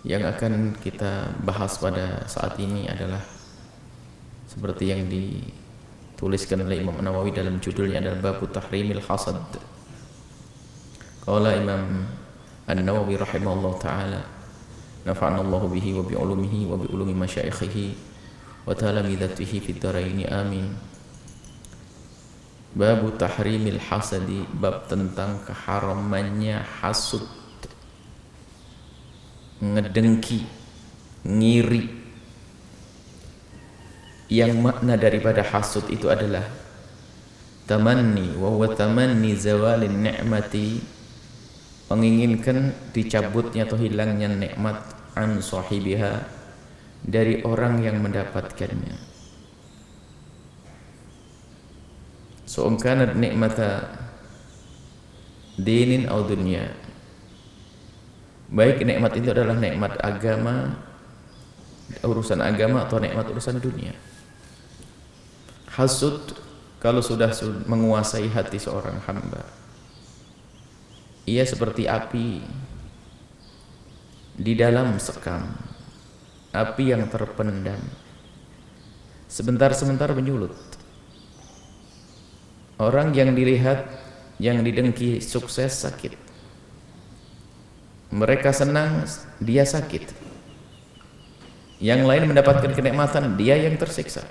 Yang akan kita bahas pada saat ini adalah seperti yang dituliskan oleh Imam Nawawi dalam judulnya adalah Babu Tahrimil Hasad. Qala Imam An-Nawawi rahimahullah ta'ala, nafa'ana Allah bihi wa bi'ulumihi wa bi'ulumi masyaikhihi wa talamidatihi fid dharaini amin. Babu tahrimil hasadi, bab tentang keharamannya hasud, ngedengki, ngiri. Yang makna daripada hasud itu adalah tamanni, wa huwa tamanni zawalin ni'mati, menginginkan dicabutnya atau hilangnya nikmat an sahibiha, dari orang yang mendapatkannya. So kanat nikmata dinin atau dunia, baik nikmat itu adalah nikmat agama, urusan agama, atau nikmat urusan dunia. Hasud kalau sudah menguasai hati seorang hamba, ia seperti api di dalam sekam, api yang terpendam, sebentar-sebentar menyulut. Orang yang dilihat, yang didengki sukses, sakit. Mereka senang, dia sakit. Yang lain mendapatkan kenikmatan, dia yang tersiksa.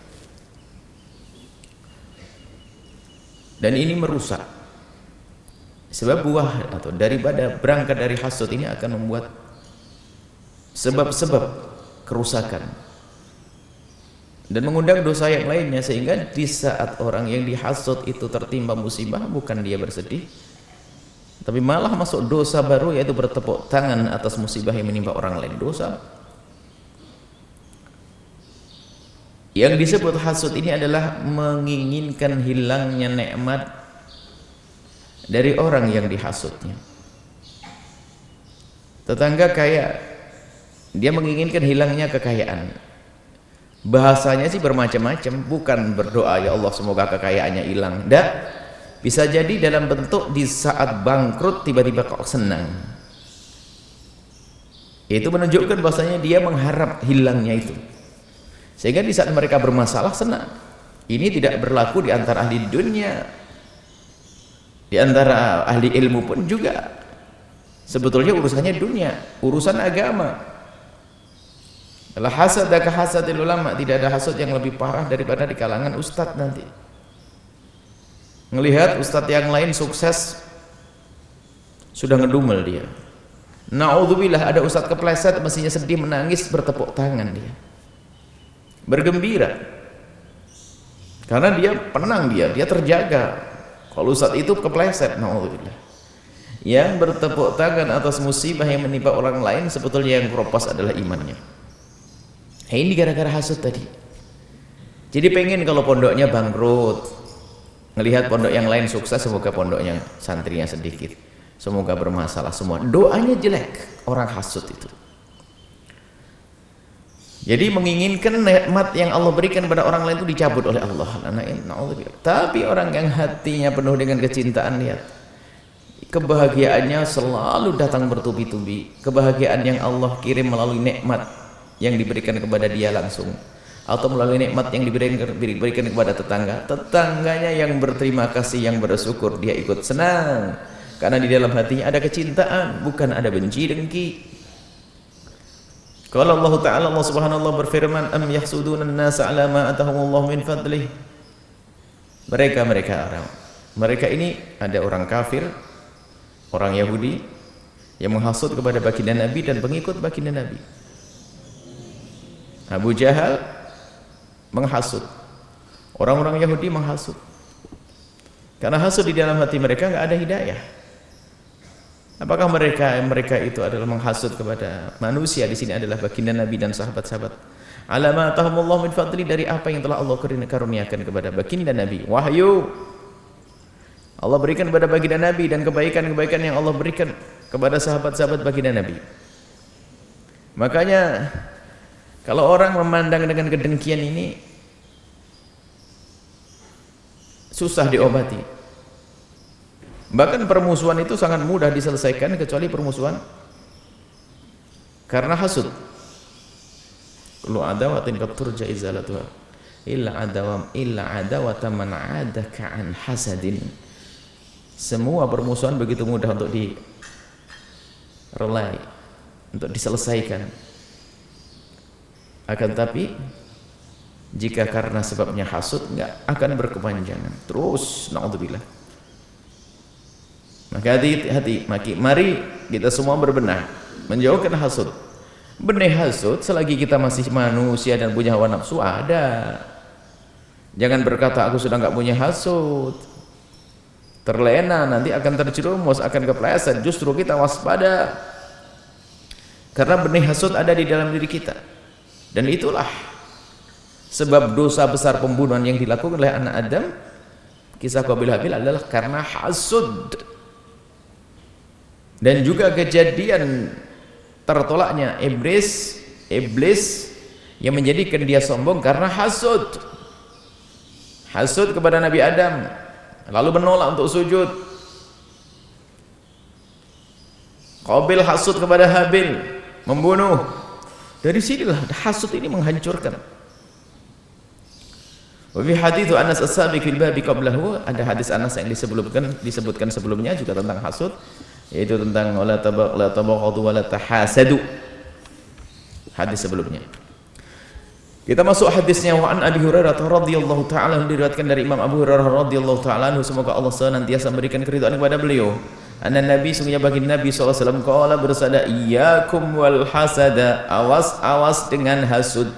Dan ini merusak. Sebab buah atau daripada berangkat dari hasud ini akan membuat sebab-sebab kerusakan dan mengundang dosa yang lainnya, sehingga di saat orang yang dihasud itu tertimpa musibah, bukan dia bersedih, tapi malah masuk dosa baru, yaitu bertepuk tangan atas musibah yang menimpa orang lain. Dosa yang disebut hasud ini adalah menginginkan hilangnya nikmat dari orang yang dihasudnya. Tetangga kaya, dia menginginkan hilangnya kekayaan. Bahasanya sih bermacam-macam, bukan berdoa ya Allah semoga kekayaannya hilang. Tidak, bisa jadi dalam bentuk di saat bangkrut tiba-tiba kok senang. Itu menunjukkan bahasanya dia mengharap hilangnya itu, sehingga di saat mereka bermasalah senang. Ini tidak berlaku di antara ahli dunia, di antara ahli ilmu pun juga. Sebetulnya urusannya dunia, urusan agama. Kalau hasad dan hasadil ulama, tidak ada hasad yang lebih parah daripada di kalangan ustadz nanti. Melihat ustadz yang lain sukses, sudah ngedumel dia. Na'udzubillah, ada ustadz kepleset, mestinya sedih, menangis, bertepuk tangan dia, bergembira, karena dia penang, dia terjaga. Kalau ustadz itu kepleset, na'udzubillah, yang bertepuk tangan atas musibah yang menimpa orang lain, sebetulnya yang keropos adalah imannya. Ini gara-gara hasud tadi. Jadi pengen kalau pondoknya bangkrut, ngelihat pondok yang lain sukses, semoga pondoknya santrinya sedikit, semoga bermasalah semua. Doanya jelek orang hasud itu. Jadi menginginkan nikmat yang Allah berikan pada orang lain itu dicabut oleh Allah. Tapi orang yang hatinya penuh dengan kecintaan, lihat, kebahagiaannya selalu datang bertubi-tubi. Kebahagiaan yang Allah kirim melalui nikmat yang diberikan kepada dia langsung, atau melalui nikmat yang diberikan kepada tetangganya yang berterima kasih, yang bersyukur, dia ikut senang karena di dalam hatinya ada kecintaan, bukan ada benci dengki. Kalau Allah Ta'ala, Allah Subhanahu wa ta'ala berfirman, am yahsuduna an-nasa ala ma atahumullahu min fadlih. Mereka ini ada orang kafir, orang Yahudi yang menghasut kepada baginda Nabi dan pengikut baginda Nabi. Abu Jahal menghasut, orang-orang Yahudi menghasut, karena hasud di dalam hati mereka nggak ada hidayah. Apakah mereka itu adalah menghasut kepada manusia? Di sini adalah baginda Nabi dan sahabat-sahabat. Alama atahumullahu min fadli, dari apa yang telah Allah karuniakan kepada baginda Nabi. Wahyu Allah berikan kepada baginda Nabi, dan kebaikan-kebaikan yang Allah berikan kepada sahabat-sahabat baginda Nabi. Makanya kalau orang memandang dengan kedengkian ini, susah diobati. Bahkan permusuhan itu sangat mudah diselesaikan, kecuali permusuhan karena hasud. Kullu adawatin qad turja izalatuha illa adawata man adaka an hasadin. Semua permusuhan begitu mudah untuk direlai, untuk diselesaikan. Akan tapi jika karena sebabnya hasud, enggak akan berkepanjangan terus, naudzubillah. Maka hati-hati, mari kita semua berbenah menjauhkan hasud. Benih hasud selagi kita masih manusia dan punya hawa nafsu ada. Jangan berkata aku sudah enggak punya hasud, terlena, nanti akan terjerumus, akan kepleset. Justru kita waspada, karena benih hasud ada di dalam diri kita. Dan itulah sebab dosa besar pembunuhan yang dilakukan oleh anak Adam, kisah Qabil Habil, adalah karena hasud. Dan juga kejadian tertolaknya iblis yang menjadikan dia sombong karena hasud kepada Nabi Adam, lalu menolak untuk sujud. Qabil hasud kepada Habil, membunuh. Dari sinilah hasud ini menghancurkan. Wa fi hadits Anas as-sabiq fil babi qablahu, ada hadis Anas yang disebutkan sebelumnya juga tentang hasud, yaitu tentang la tabaghadu wa la tahasadu. Hadis sebelumnya. Kita masuk hadisnya. Wa an Abi Hurairah radhiyallahu taala, diriwayatkan dari Imam Abu Hurairah radhiyallahu taala anhu, semoga Allah senantiasa memberikan keridhaan kepada beliau. Anna Nabi, sungguhnya bagi Nabi sallallahu alaihi wasallam, qala, bersabda, iyyakum wal hasada, awas dengan hasud.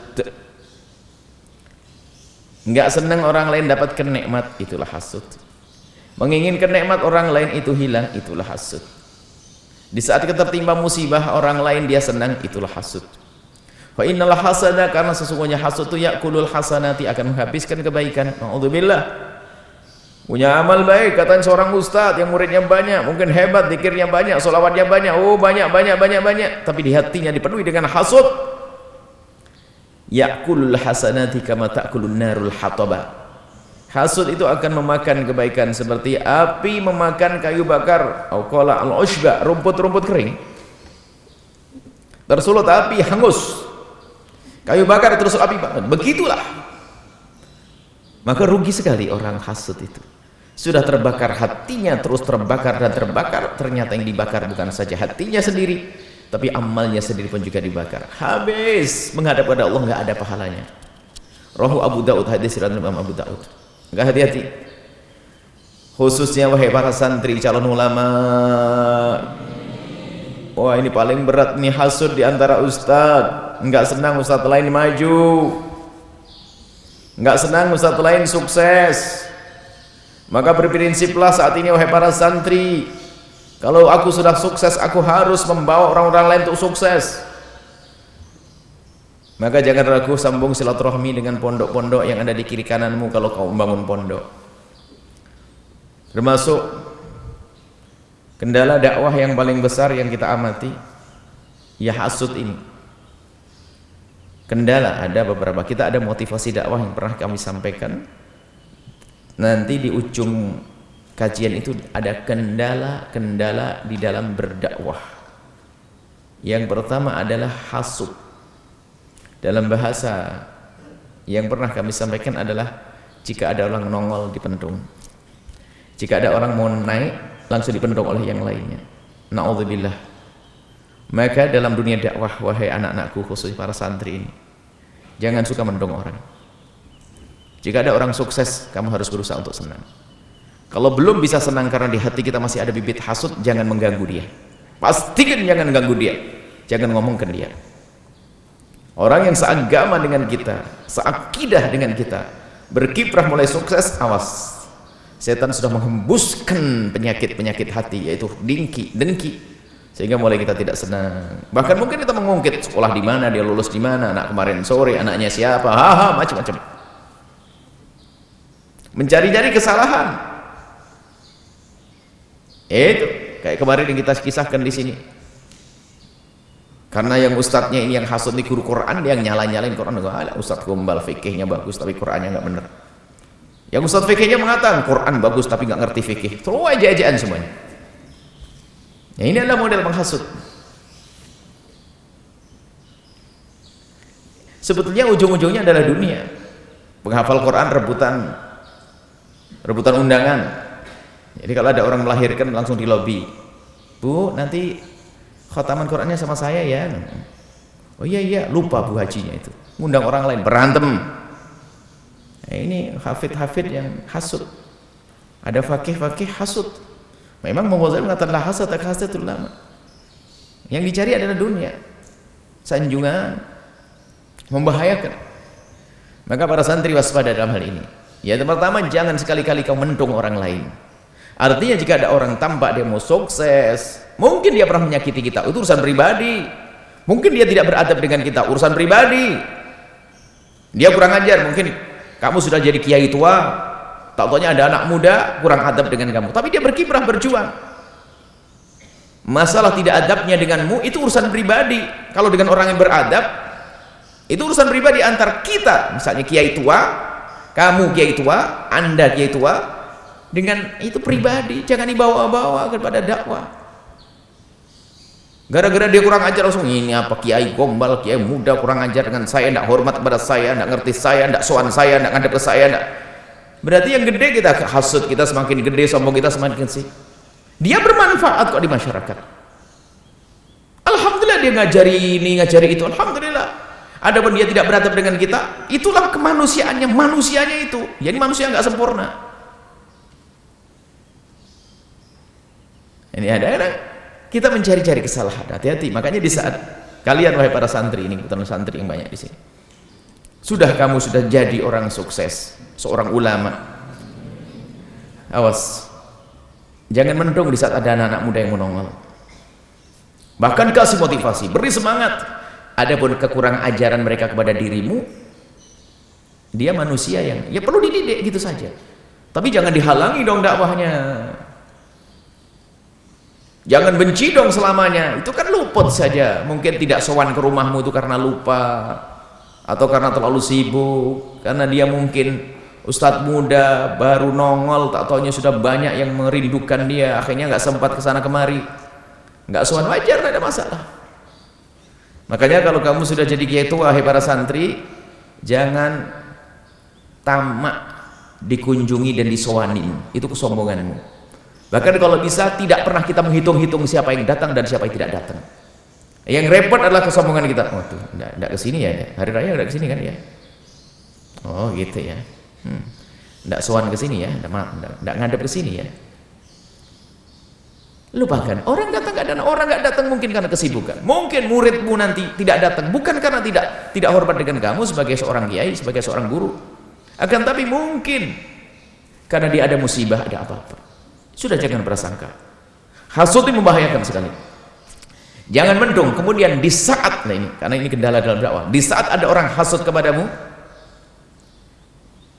Enggak senang orang lain dapatkan nikmat, itulah hasud. Menginginkan nikmat orang lain itu hilang, itulah hasud. Di saat kita tertimpa musibah orang lain dia senang, itulah hasud. Fa innal hasada, karena sesungguhnya hasud itu yakulul hasanati, akan menghabiskan kebaikan. Naudzubillah. Punya amal baik, katanya seorang ustadz yang muridnya banyak, mungkin hebat, zikirnya banyak, sholawatnya banyak, banyak, tapi di hatinya dipenuhi dengan hasud. Yakulul hasanati kama ta'kulun narul hataba. Hasud itu akan memakan kebaikan seperti api memakan kayu bakar, au qala al-ushba, rumput-rumput kering. Tersulut api, hangus. Kayu bakar terus api bakar. Begitulah. Maka rugi sekali orang hasud itu. Sudah terbakar hatinya, terus terbakar dan terbakar, ternyata yang dibakar bukan saja hatinya sendiri, tapi amalnya sendiri pun juga dibakar. Habis menghadap kepada Allah, enggak ada pahalanya. Rawahu Abu Daud, hadis riwayat Imam Abu Daud. Enggak, hati-hati. Khususnya wahai para santri calon ulama. Wah, ini paling berat nih hasud di antara ustaz. Enggak senang ustaz lain maju. Enggak senang ustaz lain sukses. Maka berprinsiplah saat ini wahai para santri, kalau aku sudah sukses, aku harus membawa orang-orang lain untuk sukses. Maka jangan ragu, sambung silaturahmi dengan pondok-pondok yang ada di kiri kananmu kalau kau membangun pondok. Termasuk kendala dakwah yang paling besar yang kita amati, ya hasud ini. Kendala ada beberapa, kita ada motivasi dakwah yang pernah kami sampaikan. Nanti di ujung kajian itu ada kendala-kendala di dalam berdakwah. Yang pertama adalah hasud. Dalam bahasa yang pernah kami sampaikan adalah jika ada orang nongol dipendung. Jika ada orang mau naik langsung dipendung oleh yang lainnya. Na'udzubillah. Maka dalam dunia dakwah, wahai anak-anakku, khusus para santri ini, jangan suka mendung orang. Jika ada orang sukses, kamu harus berusaha untuk senang. Kalau belum bisa senang karena di hati kita masih ada bibit hasud, jangan mengganggu dia. Pastikan jangan ganggu dia. Jangan ngomongkan dia. Orang yang seagama dengan kita, seakidah dengan kita, berkiprah mulai sukses, awas. Setan sudah menghembuskan penyakit-penyakit hati, yaitu dengki. Sehingga mulai kita tidak senang. Bahkan mungkin kita mengungkit sekolah di mana, dia lulus di mana, anak kemarin sore, anaknya siapa, macam-macam. Mencari-cari kesalahan. Itu kayak kemarin yang kita kisahkan di sini. Karena yang ustadznya ini yang hasud di guru Quran, dia yang nyalain Quran. Ada ustadz gombal, fikihnya bagus tapi Qurannya nggak benar. Yang ustadz fikihnya mengatakan Quran bagus tapi nggak ngerti fikih. Terus aja-ajaan semuanya. Ya, ini adalah model menghasut. Sebetulnya ujung-ujungnya adalah dunia. Penghafal Quran rebutan undangan. Jadi kalau ada orang melahirkan langsung di lobi, Bu, nanti khataman Qurannya sama saya ya. Oh iya, lupa Bu hajinya itu, ngundang orang lain, berantem. Nah, ini hafid yang hasud. Ada fakih hasud. Memang Mughazali mengatakan la hasad tak hasadul ulama. Yang dicari adalah dunia, sanjungan, membahayakan. Maka para santri waspada dalam hal ini. Ya, pertama, jangan sekali-kali kau mendung orang lain. Artinya jika ada orang tampak dia mau sukses, mungkin dia pernah menyakiti kita, itu urusan pribadi. Mungkin dia tidak beradab dengan kita, urusan pribadi. Dia kurang ajar, mungkin kamu sudah jadi kiai tua, tak taunya ada anak muda kurang adab dengan kamu, tapi dia berkiprah berjuang. Masalah tidak adabnya denganmu itu urusan pribadi. Kalau dengan orang yang beradab, itu urusan pribadi antar kita. Misalnya kiai tua, kamu kiai tua, Anda kiai tua, dengan itu pribadi, jangan dibawa-bawa kepada dakwah. Gara-gara dia kurang ajar langsung ini apa kiai gombal, kiai muda kurang ajar dengan saya, tidak hormat kepada saya, tidak ngerti saya, tidak sowan saya, tidak ngadep ke saya, tidak. Berarti yang gede kita hasud, kita semakin gede, sombong kita semakin sih. Dia bermanfaat kok di masyarakat. Alhamdulillah dia ngajari ini, ngajari itu, alhamdulillah. Adapun dia tidak beradab dengan kita, itulah kemanusiaannya, manusianya itu. Jadi manusia nggak sempurna. Ini ada kita mencari-cari kesalahan, hati-hati. Makanya di saat kalian wahai para santri ini, kebetulan santri yang banyak di sini, kamu sudah jadi orang sukses, seorang ulama, awas, jangan mendung di saat ada anak-anak muda yang menongol. Bahkan kasih motivasi, beri semangat. Adapun kekurangan ajaran mereka kepada dirimu, dia manusia yang ya perlu dididik gitu saja. Tapi jangan dihalangi dong dakwahnya. Jangan benci dong selamanya, itu kan luput saja. Mungkin tidak sowan ke rumahmu itu karena lupa, atau karena terlalu sibuk, karena dia mungkin ustadz muda baru nongol, tak taunya sudah banyak yang merindukan dia, akhirnya nggak sempat kesana kemari, nggak sowan, wajar, tidak ada masalah. Makanya kalau kamu sudah jadi kiai tua, hai para santri, jangan tamak dikunjungi dan disowanin, itu kesombonganmu. Bahkan kalau bisa tidak pernah kita menghitung-hitung siapa yang datang dan siapa yang tidak datang. Yang repot adalah kesombongan kita. Oh tuh, enggak kesini ya, hari raya enggak kesini kan ya. Oh gitu ya. Enggak sowan kesini ya, enggak ngadep kesini ya. Lupakan, orang datang enggak datang, orang enggak datang mungkin karena kesibukan. Mungkin muridmu nanti tidak datang bukan karena tidak hormat dengan kamu sebagai seorang kiai, sebagai seorang guru. Akan tapi mungkin karena dia ada musibah, ada apa-apa. Sudah jangan berasangka. Hasud itu membahayakan sekali. Jangan mendung. Kemudian di saat, nah ini, karena ini kendala dalam dakwah, di saat ada orang hasud kepadamu,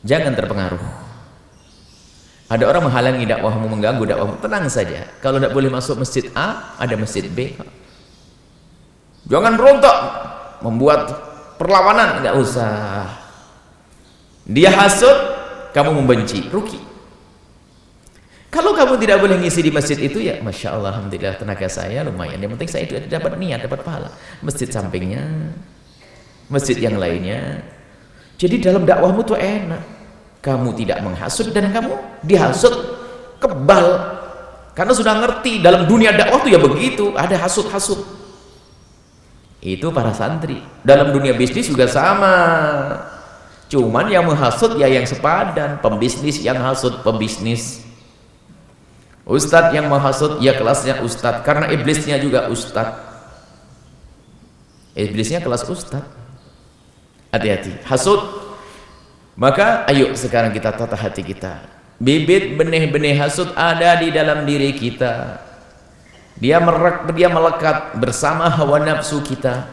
jangan terpengaruh. Ada orang menghalangi dakwahmu, mengganggu dakwahmu, tenang saja. Kalau tidak boleh masuk masjid A, ada masjid B. Jangan berontak, membuat perlawanan, tidak usah. Dia hasud, kamu membenci, rugi. Kalau kamu tidak boleh ngisi di masjid itu, ya Masya Allah, alhamdulillah tenaga saya lumayan, yang penting saya itu dapat niat, dapat pahala. Masjid sampingnya, masjid yang lainnya. Jadi dalam dakwahmu tuh enak, kamu tidak menghasut dan kamu dihasut kebal, karena sudah ngerti dalam dunia dakwah tuh ya begitu, ada hasut-hasut. Itu para santri. Dalam dunia bisnis juga sama, cuman yang menghasut ya yang sepadan, pembisnis yang hasut pembisnis. Ustadz yang menghasut ya kelasnya ustadz, karena iblisnya juga ustadz. Iblisnya kelas ustadz. Hati-hati, hasut. Maka ayo sekarang kita tata hati kita. Bibit benih-benih hasut ada di dalam diri kita. Dia melekat bersama hawa nafsu kita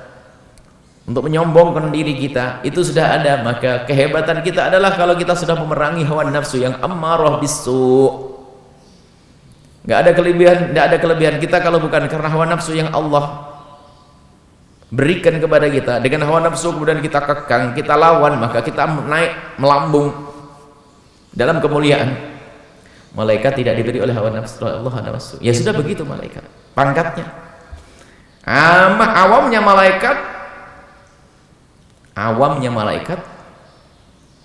untuk menyombongkan diri kita. Itu sudah ada. Maka kehebatan kita adalah kalau kita sudah memerangi hawa nafsu yang ammarah bisu'. Nggak ada kelebihan kita kalau bukan karena hawa nafsu yang Allah berikan kepada kita. Dengan hawa nafsu kemudian kita kekang, kita lawan, maka kita naik, melambung dalam kemuliaan. Malaikat tidak diberi oleh hawa nafsu, Allah hawa nafsu. Ya sudah begitu malaikat pangkatnya. Awamnya malaikat Awamnya malaikat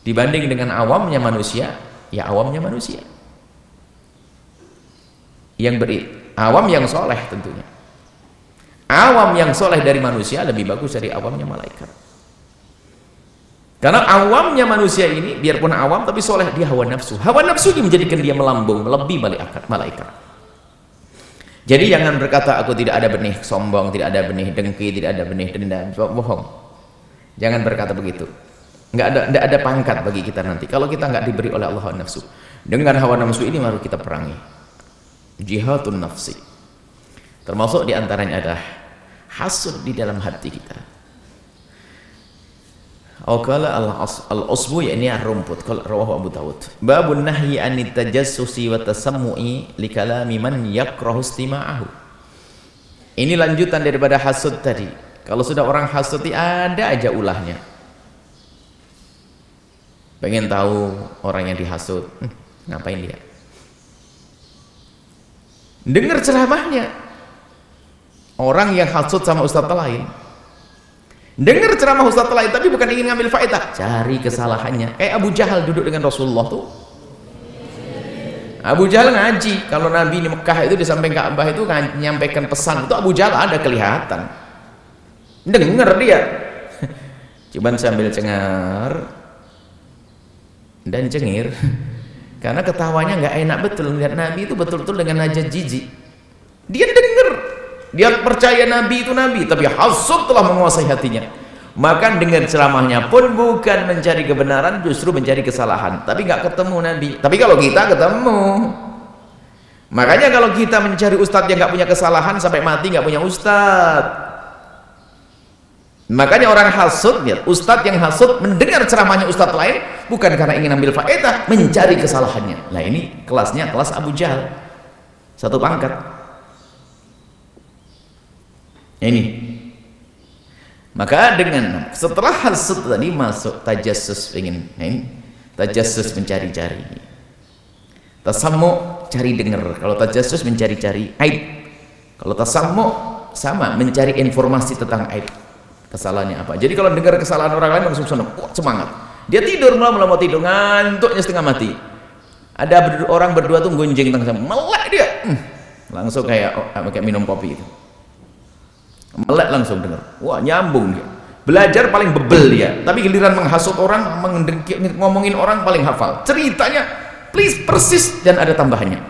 dibanding dengan awamnya manusia, ya awamnya manusia. Awam yang soleh tentunya. Awam yang soleh dari manusia lebih bagus dari awamnya malaikat. Karena awamnya manusia ini biarpun awam tapi soleh, dia hawa nafsu. Hawa nafsu ini menjadikan dia melambung melebihi malaikat. Jadi jangan berkata aku tidak ada benih sombong, tidak ada benih dengki, tidak ada benih dendam. Bohong. Jangan berkata begitu. Nggak ada pangkat bagi kita nanti kalau kita nggak diberi oleh Allah hawa nafsu. Dengan hawa nafsu ini baru kita perangi. Jihadun nafsi. Termasuk diantaranya adalah hasud di dalam hati kita. Qala al-usbu, yakni rumput. Qala rawahu Abu Dawud. Babun nahyi anit tajassusi wa tasammu'i li kalami man yakrahu istima'ahu. Ini lanjutan daripada hasud tadi. Kalau sudah orang hasud ada aja ulahnya. Pengen tahu orang yang dihasud, ngapain dia? Dengar ceramahnya. Orang yang hasud sama ustadz lain. Dengar ceramah ustadz lain tapi bukan ingin ngambil faedah, cari kesalahannya. Kayak Abu Jahal duduk dengan Rasulullah tuh. Abu Jahal ngaji. Kalau Nabi di Mekah itu di samping Ka'bah itu menyampaikan pesan, itu Abu Jahal ada kelihatan. Dengar dia. Cuman sambil cengar dan cengir. Karena ketawanya nggak enak betul melihat Nabi itu betul-betul dengan najat jijik. Dia dengar. Dia percaya Nabi itu Nabi, tapi hasud telah menguasai hatinya. Maka dengan ceramahnya pun bukan mencari kebenaran, justru mencari kesalahan. Tapi nggak ketemu Nabi. Tapi kalau kita ketemu. Makanya kalau kita mencari ustadz yang nggak punya kesalahan sampai mati nggak punya ustadz. Makanya orang hasud, lihat, ustadz yang hasud mendengar ceramahnya ustadz lain bukan karena ingin ambil faedah, mencari kesalahannya. Nah ini kelasnya kelas Abu Jahal, satu pangkat. Ini. Maka dengan setelah hasud tadi masuk tajassus, ingin ini tajassus mencari-cari. Tasammu cari dengar. Kalau tajassus mencari-cari aib. Kalau tasammu sama mencari informasi tentang aib. Kesalahannya apa? Jadi kalau dengar kesalahan orang lain langsung senang, semangat. Dia tidur malam mau tidur, ngantuknya setengah mati. Ada orang berdua tuh gonjeng tengah, melek dia, langsung kayak minum kopi itu. Melek langsung dengar, wah nyambung dia. Belajar paling bebel dia, tapi giliran menghasut orang, ngomongin orang paling hafal. Ceritanya, please persis dan ada tambahannya.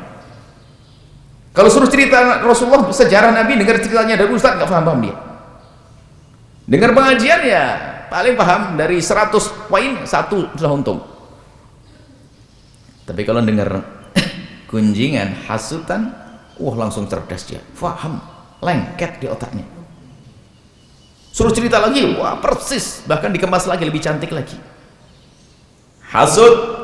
Kalau suruh cerita Rasulullah, sejarah Nabi, dengar ceritanya dari Ustaz nggak paham dia. Dengar pengajian ya paling paham, dari 100 poin 1 sudah untung. Tapi kalau dengar gunjingan, hasutan, langsung cerdas dia, paham, lengket di otaknya. Suruh cerita lagi, wah persis, bahkan dikemas lagi lebih cantik lagi. Hasud